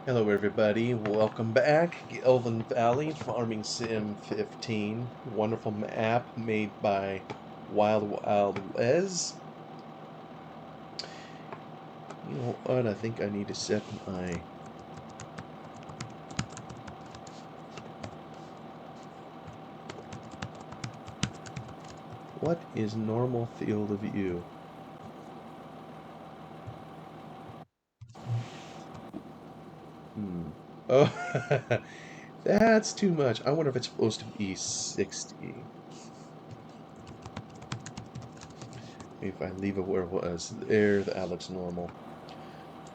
Hello everybody, welcome back. Gelvin Valley, Farming Sim 15. Wonderful map made by Wild Les. You know what, I think I need to set my... What is normal field of view? Oh, that's too much. I wonder if it's supposed to be 60. If I leave it where it was. There, that looks normal.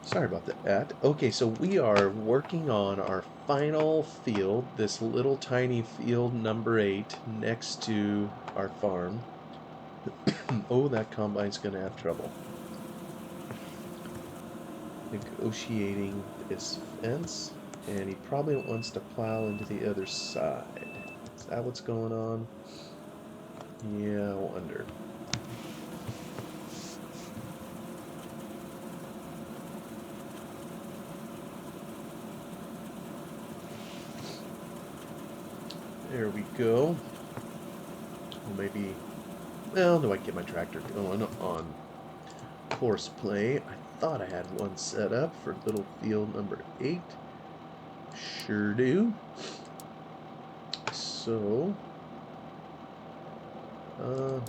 Sorry about that. Okay, so we are working on our final field, this little tiny field number 8 next to our farm. Oh, that combine's going to have trouble negotiating this fence, and he probably wants to plow into the other side. Is that what's going on? Yeah, I wonder. There we go. Or maybe, well, do I get my tractor going on horseplay? I thought I had one set up for little field number 8. Sure do. So, uh,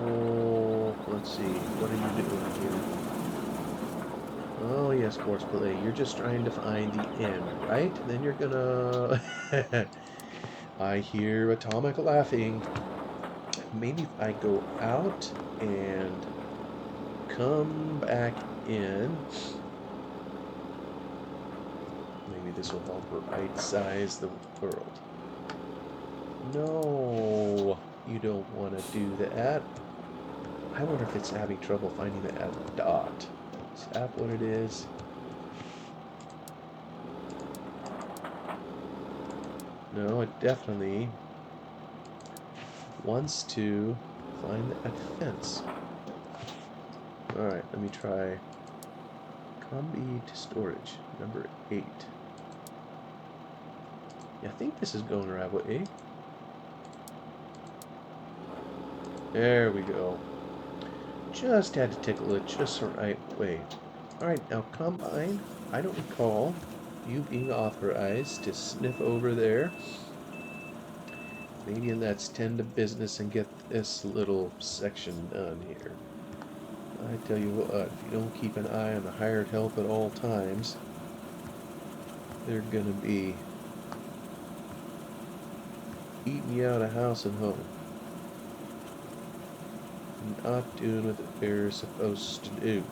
oh, let's see. What are you doing here? Oh, yes, horseplay. You're just trying to find the end, right? Then you're gonna... I hear Atomic laughing. Maybe if I go out and come back in, maybe this will help right size the world. No, you don't want to do that. I wonder if it's having trouble finding that dot. Is that what it is? No, it definitely wants to find that fence. Alright, let me try combi to storage, number 8. Yeah, I think this is going the right way. There we go. Just had to tickle it just the right way. Alright, now combine. I don't recall you being authorized to sniff over there. Maybe let's tend to business and get this little section done here. I tell you what, if you don't keep an eye on the hired help at all times, they're gonna be eating you out of house and home. Not doing what they're supposed to do.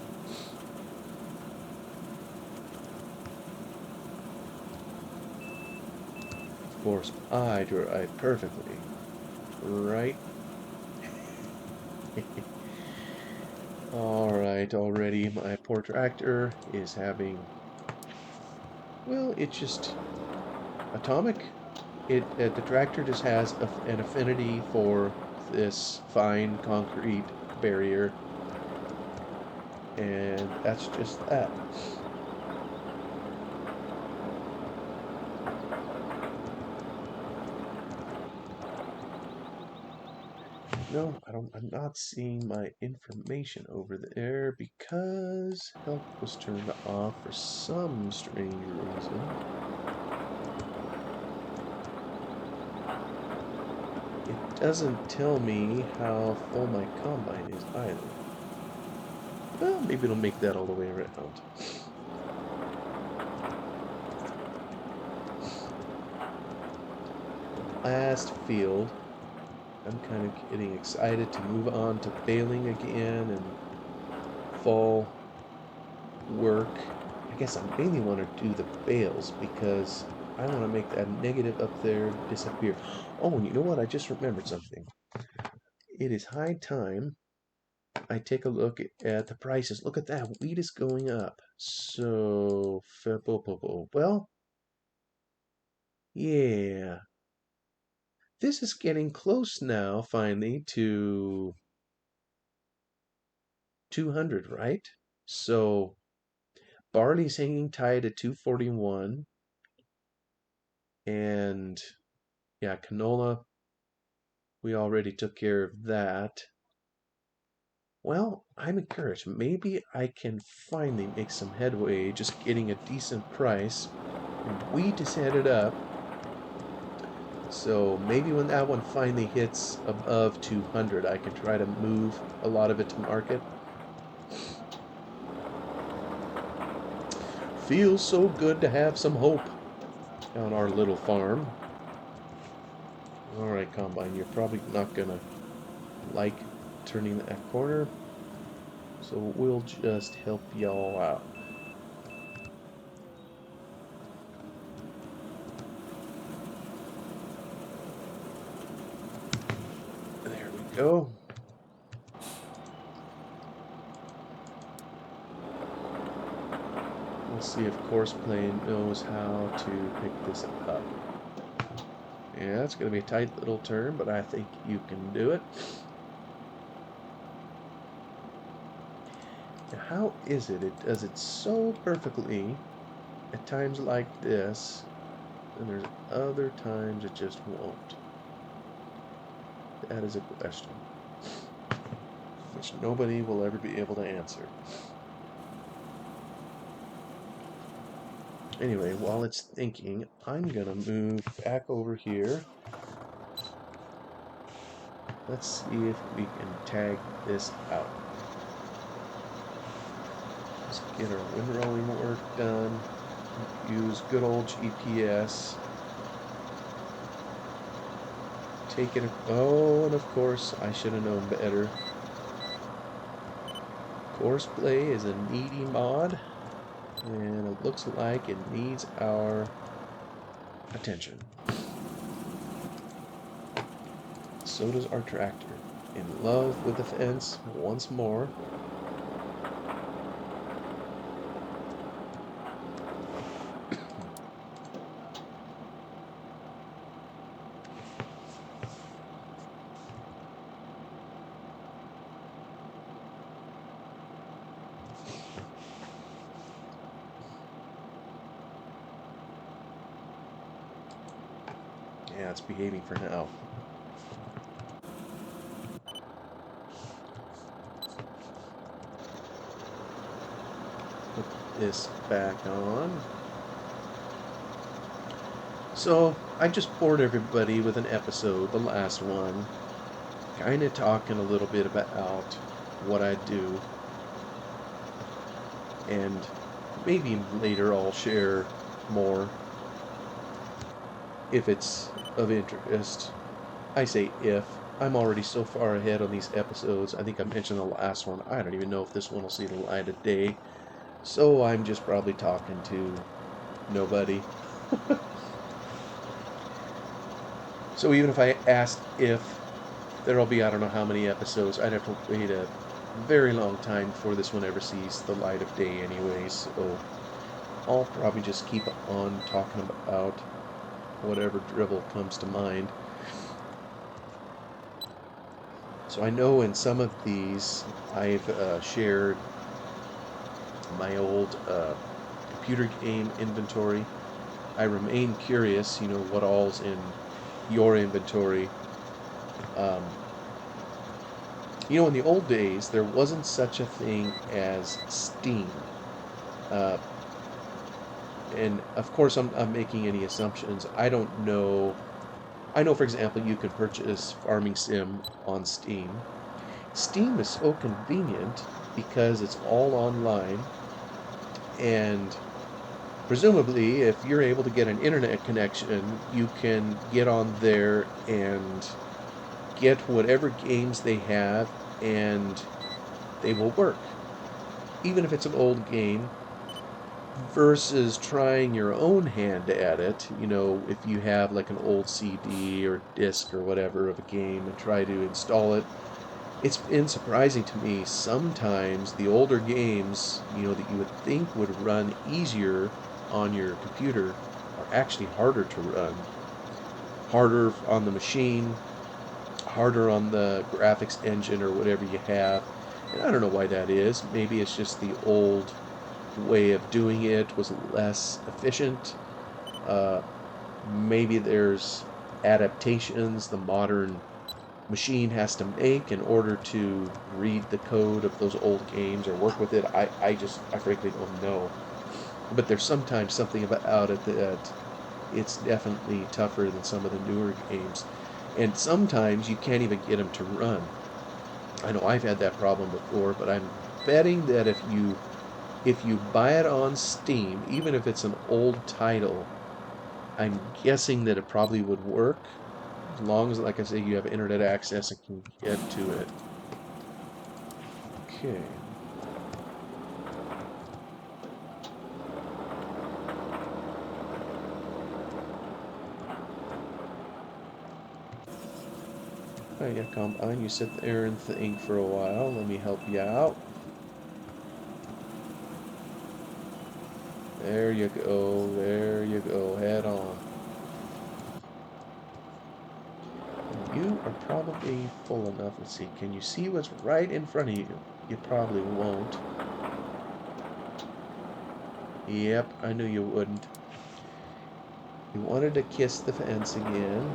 Of course, I drive perfectly. Right? Alright, already my poor tractor is having... Well, it's just... Atomic? The tractor just has an affinity for this fine concrete barrier, and that's just that. No, I'm not seeing my information over there because help was turned off for some strange reason. It doesn't tell me how full my combine is either. Well, maybe it'll make that all the way around. Last field. I'm kind of getting excited to move on to baling again and fall work. I guess I mainly want to do the bales because I want to make that negative up there disappear. Oh, and you know what? I just remembered something. It is high time I take a look at the prices. Look at that. Wheat is going up. So, well, yeah. This is getting close now, finally, to 200, right? So, barley's hanging tight at 241. And yeah, canola, we already took care of that. Well, I'm encouraged. Maybe I can finally make some headway just getting a decent price. Wheat is headed up. So maybe when that one finally hits above 200, I can try to move a lot of it to market. Feels so good to have some hope on our little farm. Alright, Combine, you're probably not gonna like turning that corner, so we'll just help y'all out. There we go. We'll see if Courseplay knows how to pick this up. Yeah, it's going to be a tight little turn, but I think you can do it. Now, how is it? It does it so perfectly at times like this, and there's other times it just won't. That is a question which nobody will ever be able to answer. Anyway, while it's thinking, I'm gonna move back over here. Let's see if we can tag this out. Let's get our windrolling work done. Use good old GPS. Take it. Oh, and of course, I should have known better. Courseplay is a needy mod, and it looks like it needs our attention. So does our tractor. In love with the fence once more. Yeah, it's behaving for now. Put this back on. So, I just bored everybody with an episode, the last one, kind of talking a little bit about what I do. And maybe later I'll share more if it's of interest. I say if. I'm already so far ahead on these episodes. I think I mentioned the last one. I don't even know if this one will see the light of day. So I'm just probably talking to nobody. So even if I asked if there'll be, I don't know how many episodes, I'd have to wait a very long time before this one ever sees the light of day anyways. So I'll probably just keep on talking about whatever drivel comes to mind. So I know in some of these I've shared my old computer game inventory. I remain curious, what all's in your inventory. In the old days, there wasn't such a thing as Steam. And of course, I'm making any assumptions. I don't know. I know, for example, you can purchase Farming Sim on Steam. Steam is so convenient because it's all online, and presumably, if you're able to get an internet connection, you can get on there and get whatever games they have, and they will work. Even if it's an old game, versus trying your own hand at it, if you have like an old CD or disc or whatever of a game and try to install it. It's been surprising to me sometimes the older games, that you would think would run easier on your computer are actually harder to run. Harder on the machine, harder on the graphics engine or whatever you have. And I don't know why that is. Maybe it's just the old way of doing it was less efficient. Uh, Maybe there's adaptations the modern machine has to make in order to read the code of those old games or work with it. I frankly don't know. But there's sometimes something about it that it's definitely tougher than some of the newer games. And sometimes you can't even get them to run. I know I've had that problem before, but I'm betting that if you buy it on Steam, even if it's an old title, I'm guessing that it probably would work as long as, like I say, you have internet access and can get to it. Okay. Oh yeah, Combine, you sit there and think for a while. Let me help you out. There you go, there you go, head on. You are probably full enough. Let's see, can you see what's right in front of you? You probably won't. Yep, I knew you wouldn't. You wanted to kiss the fence again.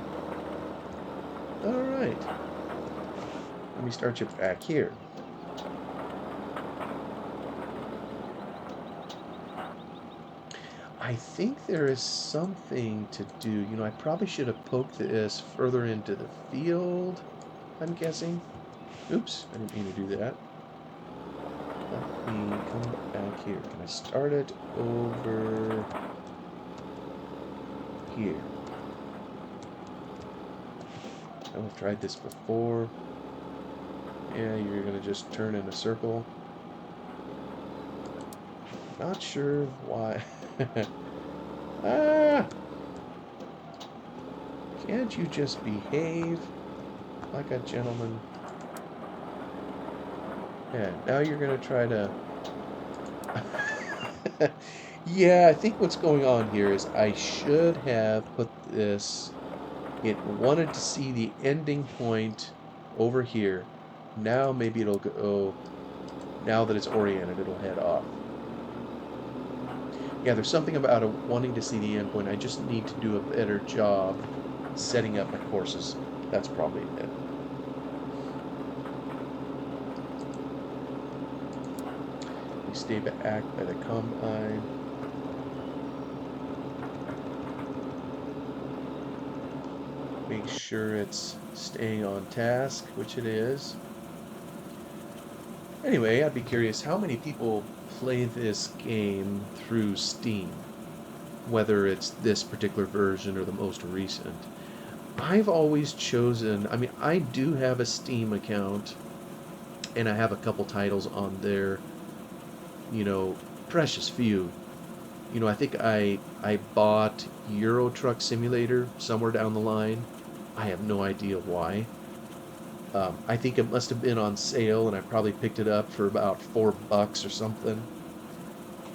Alright. Let me start you back here. I think there is something to do. You know, I probably should have poked this further into the field, I'm guessing. Oops, I didn't mean to do that. Let me come back here. Can I start it over here? I've tried this before. Yeah, you're gonna just turn in a circle. Not sure why. Ah! Can't you just behave like a gentleman? Yeah, now you're gonna try to... Yeah, I think what's going on here is I should have put this... It wanted to see the ending point over here. Now maybe it'll go... Now that it's oriented, it'll head off. Yeah, there's something about it wanting to see the end point. I just need to do a better job setting up my courses. That's probably it. We stay back by the combine. Make sure it's staying on task, which it is. Anyway, I'd be curious, how many people play this game through Steam? Whether it's this particular version or the most recent. I've always chosen, I mean, I do have a Steam account, and I have a couple titles on there, you know, precious few. You know, I think I bought Euro Truck Simulator somewhere down the line. I have no idea why. I think it must have been on sale, and I probably picked it up for about $4 or something.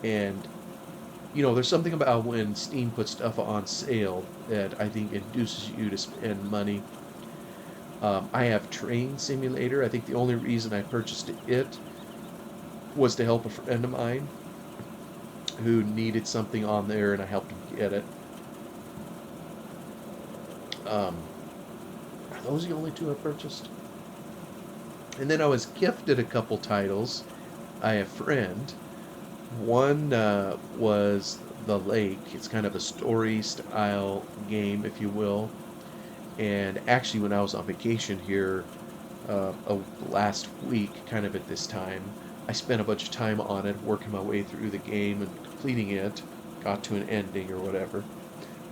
And you know, there's something about when Steam puts stuff on sale that I think induces you to spend money. I have Train Simulator. I think the only reason I purchased it was to help a friend of mine who needed something on there, and I helped him get it. Are those the only two I purchased? And then I was gifted a couple titles. I have a friend. One was The Lake. It's kind of a story style game, if you will. And actually, when I was on vacation here last week, kind of at this time, I spent a bunch of time on it, working my way through the game and completing it. Got to an ending or whatever.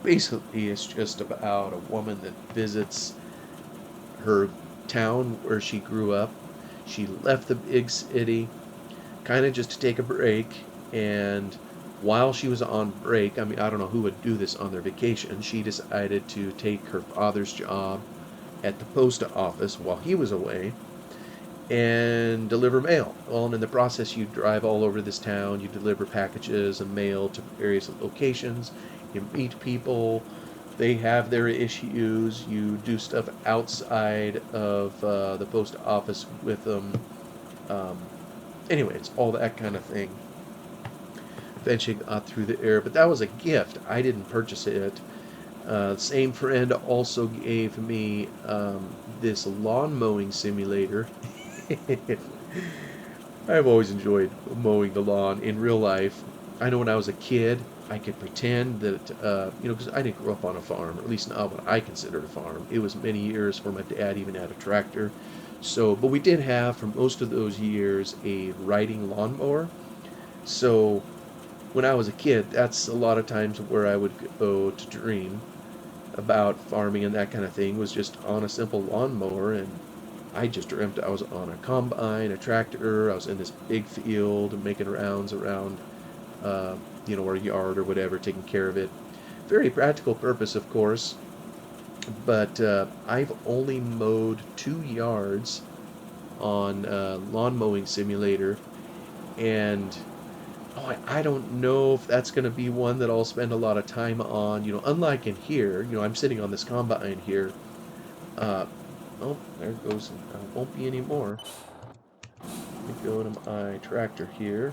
Basically, it's just about a woman that visits her town where she grew up. She left the big city kind of just to take a break, and while she was on break, I mean, I don't know who would do this on their vacation, she decided to take her father's job at the post office while he was away and deliver mail. Well, and in the process, you drive all over this town, you deliver packages and mail to various locations, you meet people, they have their issues, you do stuff outside of the post office with them. Um, Anyway, it's all that kind of thing. eventually got through the air, but that was a gift. I didn't purchase it. Same friend also gave me this lawn mowing simulator. I've always enjoyed mowing the lawn in real life. I know when I was a kid, I could pretend that, because I didn't grow up on a farm, or at least not what I considered a farm. It was many years before my dad even had a tractor. So, but we did have for most of those years a riding lawnmower. So when I was a kid, that's a lot of times where I would go to dream about farming and that kind of thing, was just on a simple lawnmower. And I just dreamt I was on a combine, a tractor. I was in this big field making rounds around, uh, our yard or whatever, taking care of it. Very practical purpose, of course, but I've only mowed 2 yards on lawn mowing simulator, and I don't know if that's going to be one that I'll spend a lot of time on. Unlike in here, I'm sitting on this combine here. Uh, oh, there goes. Won't be any more. Let me go to my tractor here.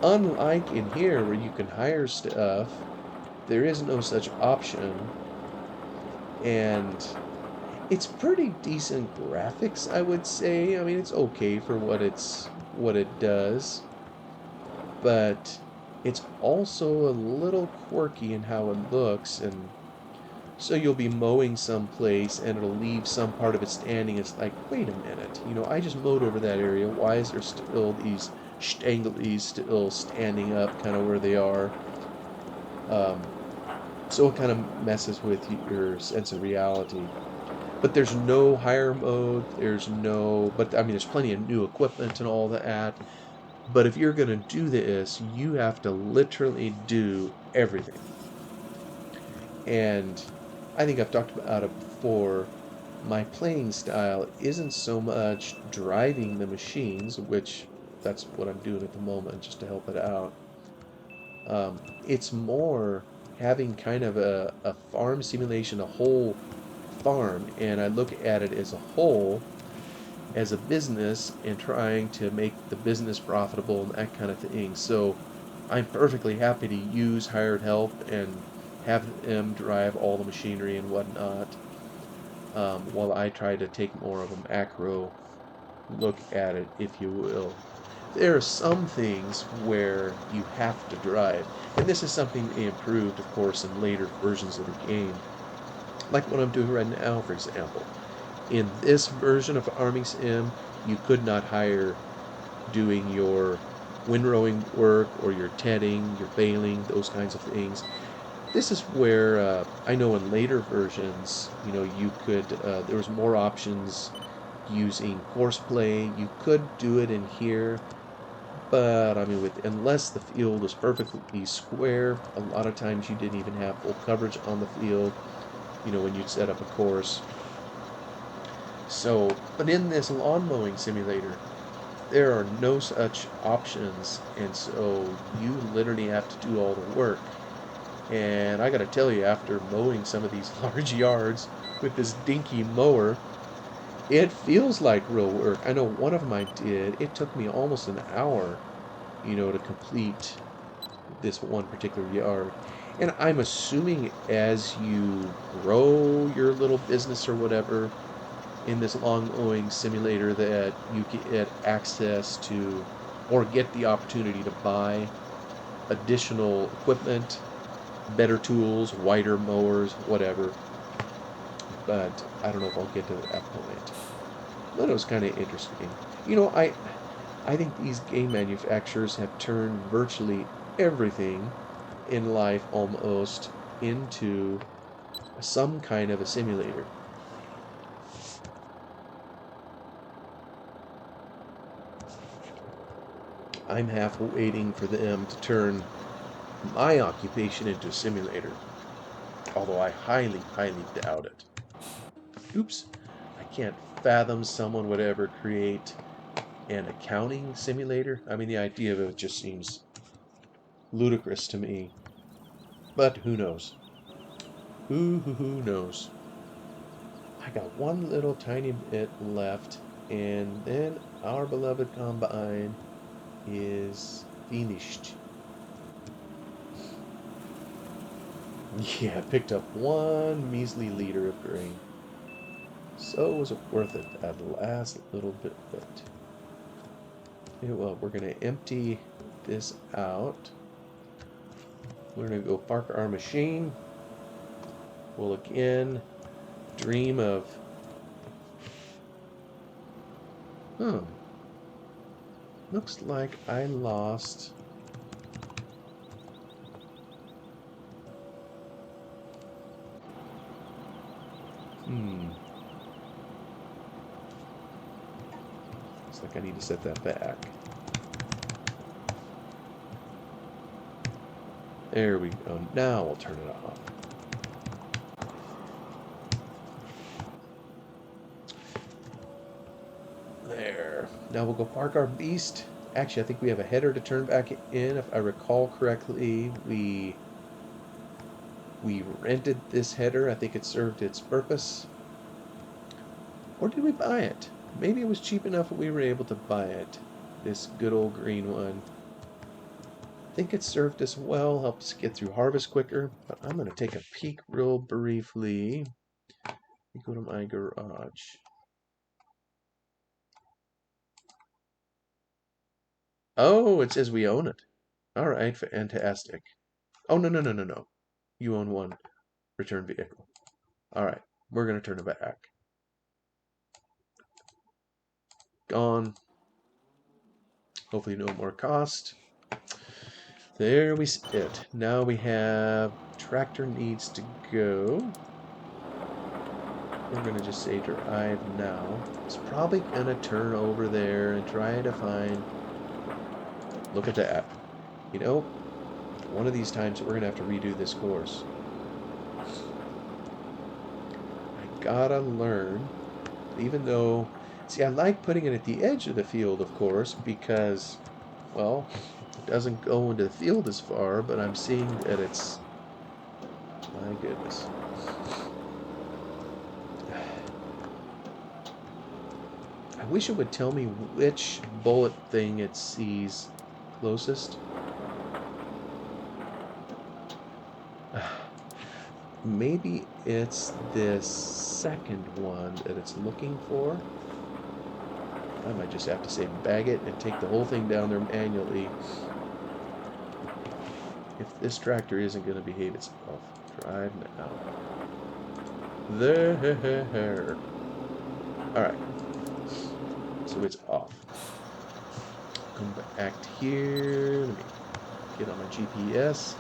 Unlike in here where you can hire stuff, there is no such option, and it's pretty decent graphics, I would say. I mean, it's okay for what it does, but it's also a little quirky in how it looks. And so you'll be mowing someplace and it'll leave some part of it standing. It's like, wait a minute, I just mowed over that area. Why is there still these stangles still standing up kind of where they are? Um, so it kind of messes with your sense of reality. But there's no hire mode. But I mean, there's plenty of new equipment and all that. But if you're going to do this, you have to literally do everything. And I think I've talked about it before. My playing style isn't so much driving the machines, which that's what I'm doing at the moment just to help it out. It's more having kind of a farm simulation, a whole farm, and I look at it as a whole, as a business, and trying to make the business profitable and that kind of thing. So I'm perfectly happy to use hired help and have them drive all the machinery and whatnot, while I try to take more of a macro look at it, if you will. There are some things where you have to drive, and this is something they improved, of course, in later versions of the game. Like what I'm doing right now, for example. In this version of Farming Sim, you could not hire doing your windrowing work or your tedding, your baling, those kinds of things. This is where I know in later versions, you could, there was more options using horseplay. You could do it in here, but I mean, unless the field was perfectly square, a lot of times you didn't even have full coverage on the field, when you'd set up a course. So, but in this lawn mowing simulator, there are no such options, and so you literally have to do all the work. And I gotta tell you, after mowing some of these large yards with this dinky mower, it feels like real work. I know one of them I did, it took me almost an hour, to complete this one particular yard. And I'm assuming as you grow your little business or whatever in this long mowing simulator, that you get access to, or get the opportunity to buy additional equipment, better tools, wider mowers, whatever. But I don't know if I'll get to that point. But it was kind of interesting. I think these game manufacturers have turned virtually everything in life almost into some kind of a simulator. I'm half waiting for them to turn my occupation into a simulator, although I highly, highly doubt it. Oops, I can't fathom someone would ever create an accounting simulator. I mean, the idea of it just seems ludicrous to me. But who knows? Who knows? I got one little tiny bit left, and then our beloved combine is finished. Yeah, picked up 1 measly liter of grain. So was it worth it, that last little bit? Well, we're going to empty this out. We're going to go park our machine. We'll again dream of... Looks like I lost... Looks like I need to set that back. There we go. Now we'll turn it off. There. Now we'll go park our beast. Actually, I think we have a header to turn back in. If I recall correctly, we rented this header. I think it served its purpose. Or did we buy it? Maybe it was cheap enough that we were able to buy it. This good old green one. I think it served us well, helped us get through harvest quicker. But I'm going to take a peek real briefly. Let me go to my garage. Oh, it says we own it. All right, fantastic. Oh, no. You own one return vehicle. All right, we're going to turn it back. Gone. Hopefully no more cost. There we sit. Now we have tractor needs to go. We're going to just say drive now. It's probably going to turn over there and try to find... Look at that. You know, one of these times we're going to have to redo this course. I gotta learn, even though... See, I like putting it at the edge of the field, of course, because, well, it doesn't go into the field as far, but I'm seeing that it's... My goodness. I wish it would tell me which bullet thing it sees closest. Maybe it's this second one that it's looking for. I might just have to say bag it and take the whole thing down there manually if this tractor isn't going to behave itself. Drive now. There. Alright. So it's off. Come back here. Let me get on my GPS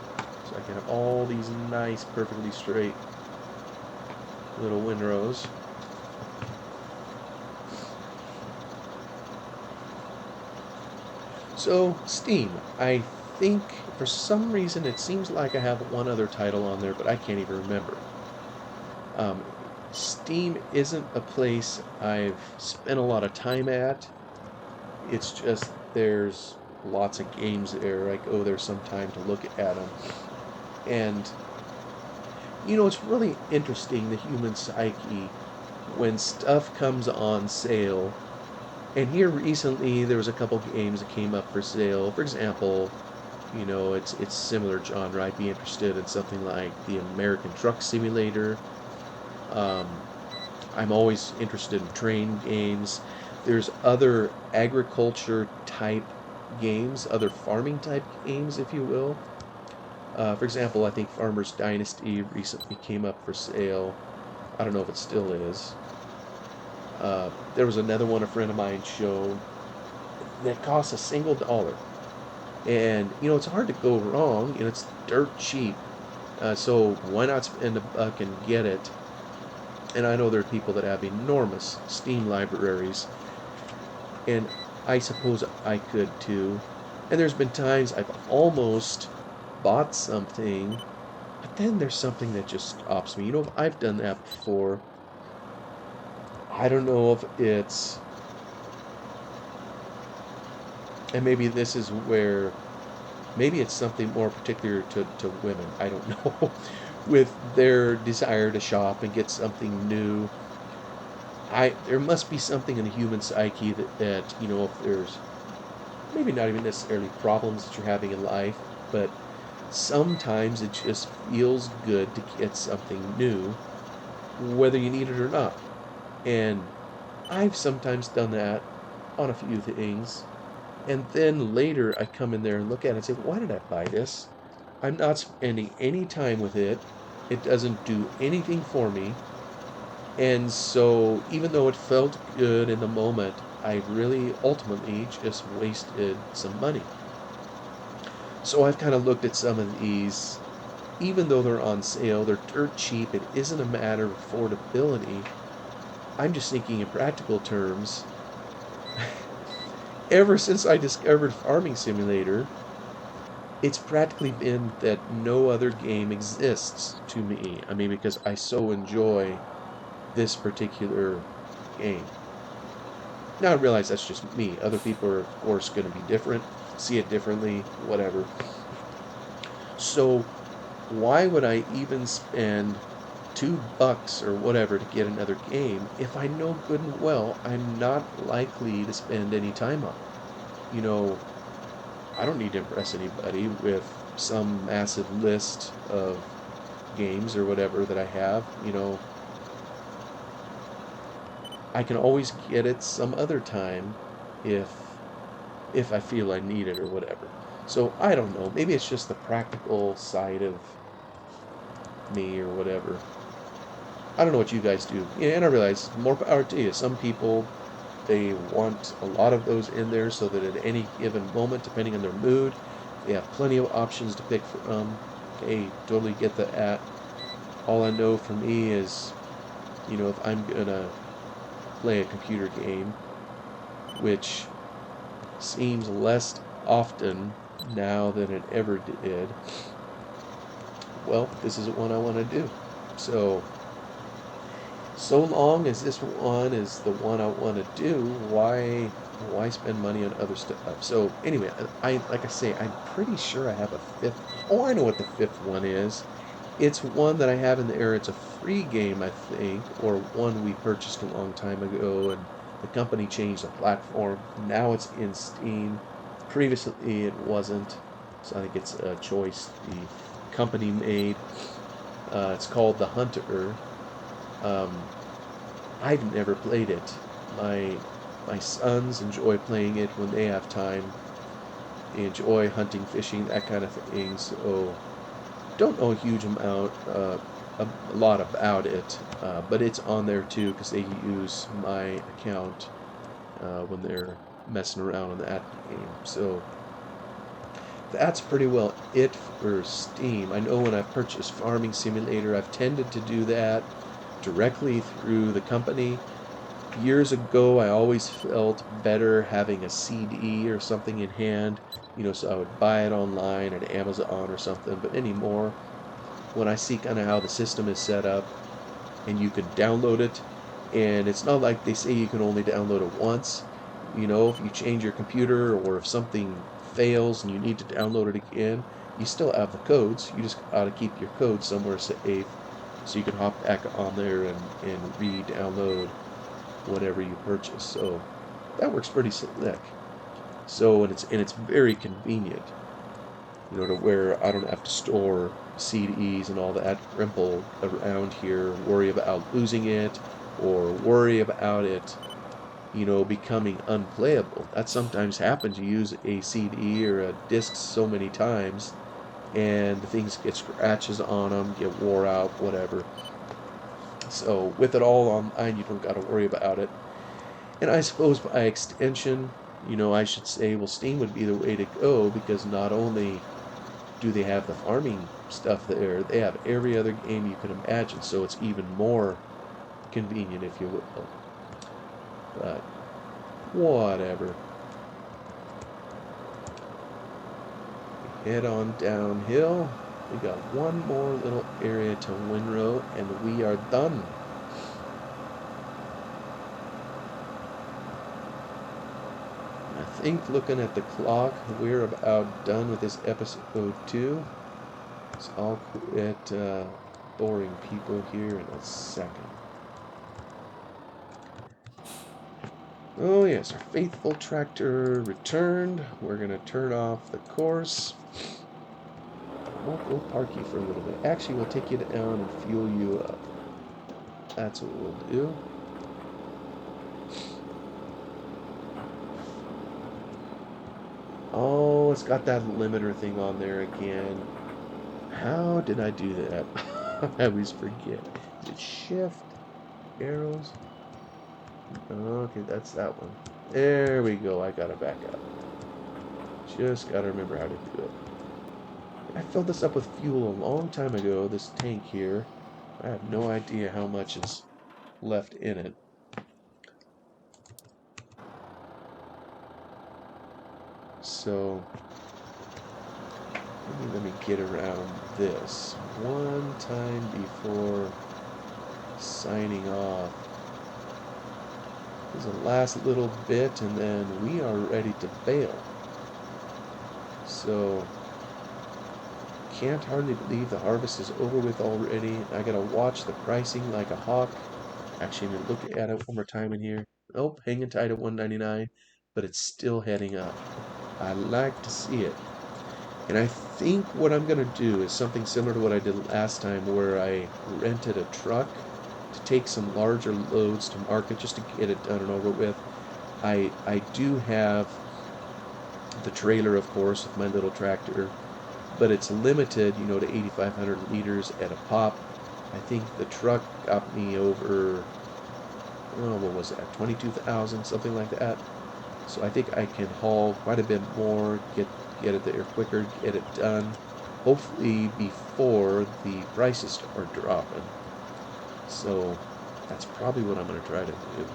so I can have all these nice, perfectly straight little windrows. So, Steam. I think for some reason it seems like I have one other title on there, but I can't even remember. Steam isn't a place I've spent a lot of time at. It's just there's lots of games there. I go there sometime to look at them. And, you know, it's really interesting, the human psyche, when stuff comes on sale. And here recently, there was a couple games that came up for sale. For example, you know, it's similar genre. I'd be interested in something like the American Truck Simulator. I'm always interested in train games. There's other agriculture type games, other farming type games, if you will. For example, I think Farmer's Dynasty recently came up for sale. I don't know if it still is. There was another one a friend of mine showed that costs $1. And, you know, it's hard to go wrong. You know, it's dirt cheap. So why not spend $1 and get it? And I know there are people that have enormous Steam libraries. And I suppose I could too. And there's been times I've almost bought something, but then there's something that just stops me. You know, I've done that before. I don't know if it's... And maybe this is where... Maybe it's something more particular to women. I don't know. With their desire to shop and get something new. There must be something in the human psyche that you know, if there's maybe not even necessarily problems that you're having in life, but sometimes it just feels good to get something new, whether you need it or not. And I've sometimes done that on a few things. And then later I come in there and look at it and say, why did I buy this? I'm not spending any time with it. It doesn't do anything for me. And so, even though it felt good in the moment, I really ultimately just wasted some money. So, I've kind of looked at some of these, even though they're on sale, they're dirt cheap. It isn't a matter of affordability. I'm just thinking in practical terms. Ever since I discovered Farming Simulator, it's practically been that no other game exists to me. I mean, because I so enjoy this particular game. Now I realize that's just me. Other people are, of course, going to be different, see it differently, whatever. So, why would I even spend $2 or whatever to get another game if I know good and well I'm not likely to spend any time on it? You know, I don't need to impress anybody with some massive list of games or whatever that I have. I can always get it some other time if I feel I need it or whatever. So I don't know. Maybe it's just the practical side of me or whatever. I don't know what you guys do. Yeah, and I realize more power to you. Some people, they want a lot of those in there so that at any given moment, depending on their mood, they have plenty of options to pick from. Okay, totally get that. All I know for me is, if I'm gonna play a computer game, which seems less often now than it ever did, well, this is one I want to do. So long as this one is the one I want to do, why spend money on other stuff? So anyway, I like I say, I'm pretty sure I have a fifth. Oh, I know what the fifth one is. It's one that I have in the air. It's a free game, I think, or one we purchased a long time ago, and the company changed the platform. Now it's in Steam. Previously, it wasn't. So I think it's a choice the company made. It's called The Hunter. Um, I've never played it. My my sons enjoy playing it when they have time. They enjoy hunting, fishing, that kind of thing. So don't know a huge amount, a lot about it, but it's on there too because they use my account when they're messing around on that game. So that's pretty well it for Steam. I know when I've purchased Farming Simulator, I've tended to do that directly through the company. Years ago, I always felt better having a CD or something in hand, so I would buy it online at Amazon or something. But anymore, when I see kind of how the system is set up and you could download it, and it's not like they say you can only download it once. If you change your computer or if something fails and you need to download it again, you still have the codes. You just got to keep your code somewhere safe so you can hop back on there and re-download whatever you purchase. So that works pretty slick. So and it's very convenient, to where I don't have to store CDs and all that crimple around here, worry about losing it, or worry about it, becoming unplayable. That sometimes happens. You use a CD or a disc so many times, and the things get scratches on them, get wore out, whatever. So with it all online, you don't got to worry about it. And I suppose by extension, I should say, well, Steam would be the way to go because not only do they have the farming stuff there, they have every other game you can imagine, so it's even more convenient, if you will. But whatever. Head on downhill. We got one more little area to windrow, and we are done. I think looking at the clock, we're about done with this episode 2. So I'll quit boring people here in a second. Oh yes, our faithful tractor returned. We're gonna turn off the course. We'll park you for a little bit. Actually, we'll take you down and fuel you up. That's what we'll do. Oh, it's got that limiter thing on there again. How did I do that? I always forget. Is it shift? Arrows? Okay, that's that one. There we go. I gotta back up. Just gotta remember how to do it. I filled this up with fuel a long time ago, this tank here. I have no idea how much is left in it. So, let me get around this one time before signing off. There's a last little bit, and then we are ready to bail. So, can't hardly believe the harvest is over with already. I gotta watch the pricing like a hawk. Actually, I'm gonna look at it one more time in here. Nope, hanging tight at 199, but it's still heading up. I like to see it. And I think what I'm gonna do is something similar to what I did last time, where I rented a truck to take some larger loads to market just to get it done and over with. I do have the trailer, of course, with my little tractor, but it's limited, to 8,500 liters at a pop. I think the truck got me over, oh, what was that, 22,000, something like that. So I think I can haul quite a bit more, get it there quicker, get it done, hopefully before the prices start dropping. So that's probably what I'm going to try to do.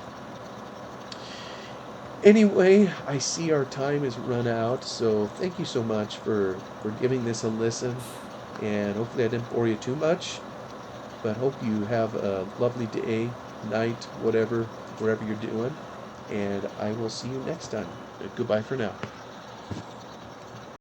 Anyway, I see our time is run out, so thank you so much for giving this a listen, and hopefully I didn't bore you too much, but hope you have a lovely day, night, whatever, wherever you're doing, and I will see you next time. Goodbye for now.